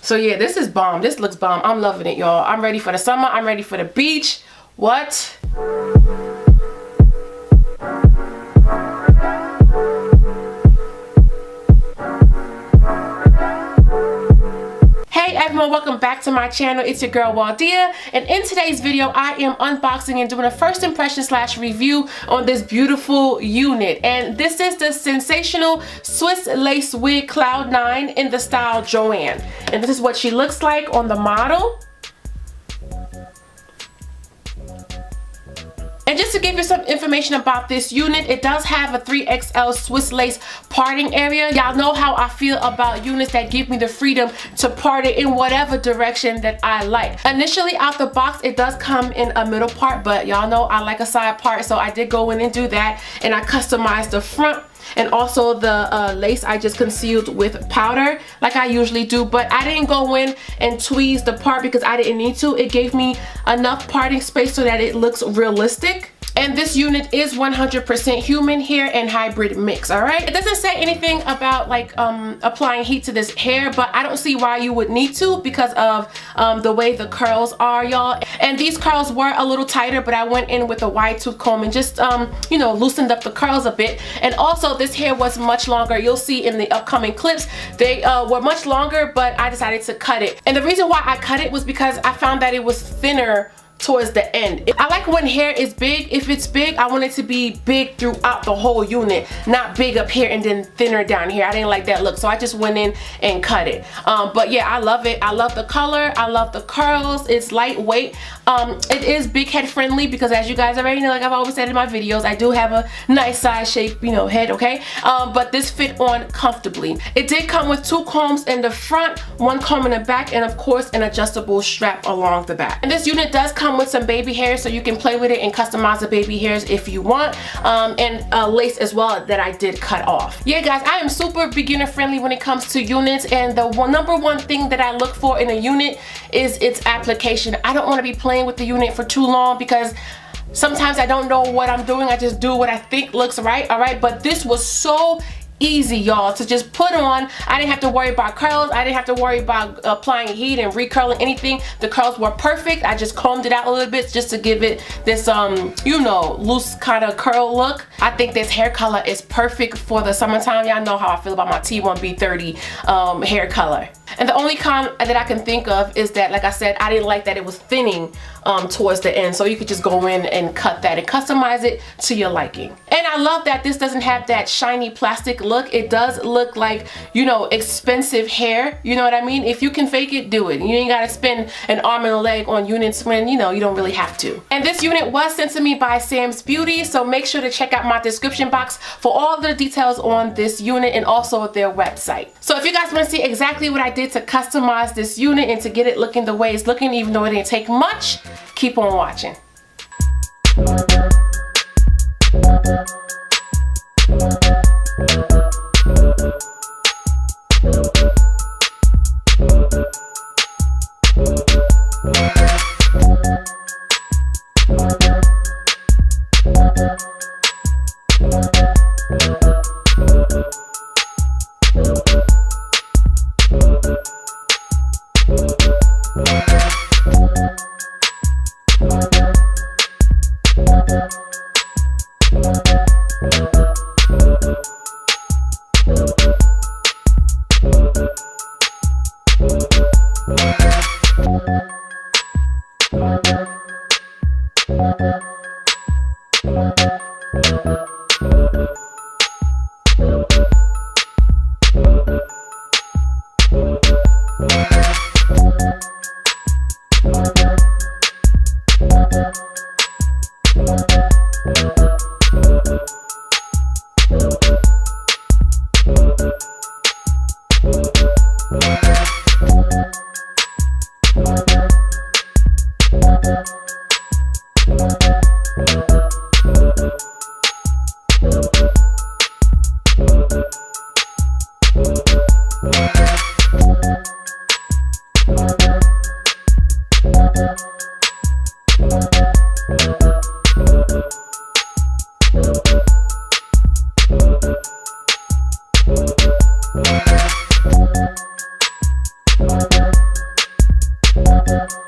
So yeah, this is bomb. This looks bomb. I'm loving it, y'all. I'm ready for the summer. I'm ready for the beach. What? Hey everyone, welcome back to my channel. It's your girl Waldia, and in today's video I am unboxing and doing a first impression / review on this beautiful unit. And this is the sensational Swiss lace wig Cloud 9 in the style Joanne. And this is what she looks like on the model. And just to give you some information about this unit, it does have a 3XL Swiss lace parting area. Y'all know how I feel about units that give me the freedom to part it in whatever direction that I like. Initially out the box, it does come in a middle part, but y'all know I like a side part, so I did go in and do that, and I customized the front. And also the lace I just concealed with powder like I usually do, but I didn't go in and tweeze the part because I didn't need to. It gave me enough parting space so that it looks realistic. And this unit is 100% human hair and hybrid mix, all right? It doesn't say anything about like applying heat to this hair, but I don't see why you would need to because of the way the curls are, y'all. And these curls were a little tighter, but I went in with a wide tooth comb and just, you know, loosened up the curls a bit. And also this hair was much longer. You'll see in the upcoming clips, they were much longer, but I decided to cut it. And the reason why I cut it was because I found that it was thinner towards the end. I like when hair is big. If it's big, I want it to be big throughout the whole unit, not big up here and then thinner down here. I didn't like that look, so I just went in and cut it. But yeah, I love it. I love the color. I love the curls. It's lightweight. It is big head friendly because, as you guys already know, like I've always said in my videos, I do have a nice size shape, you know, head, okay? But this fit on comfortably. It did come with 2 combs in the front, 1 comb in the back, and of course an adjustable strap along the back. And this unit does come with some baby hairs, so you can play with it and customize the baby hairs if you want, and lace as well that I did cut off. Yeah guys, I am super beginner friendly when it comes to units, and the number one thing that I look for in a unit is its application. I don't want to be playing with the unit for too long because sometimes I don't know what I'm doing. I just do what I think looks right, all right? But this was so easy, y'all, to just put on. I didn't have to worry about curls. I didn't have to worry about applying heat and recurling anything. The curls were perfect. I just combed it out a little bit just to give it this you know, loose kind of curl look. I think this hair color is perfect for the summertime. Y'all know how I feel about my T1B30 hair color. And the only con that I can think of is that, like I said, I didn't like that it was thinning towards the end, so you could just go in and cut that and customize it to your liking. And I love that this doesn't have that shiny plastic look. It does look like, you know, expensive hair, you know what I mean? If you can fake it, do it. You ain't gotta spend an arm and a leg on units when, you know, you don't really have to. And this unit was sent to me by Sam's Beauty, so make sure to check out my description box for all the details on this unit and also their website. So if you guys want to see exactly what I did to customize this unit and to get it looking the way it's looking, even though it didn't take much, keep on watching. Bye.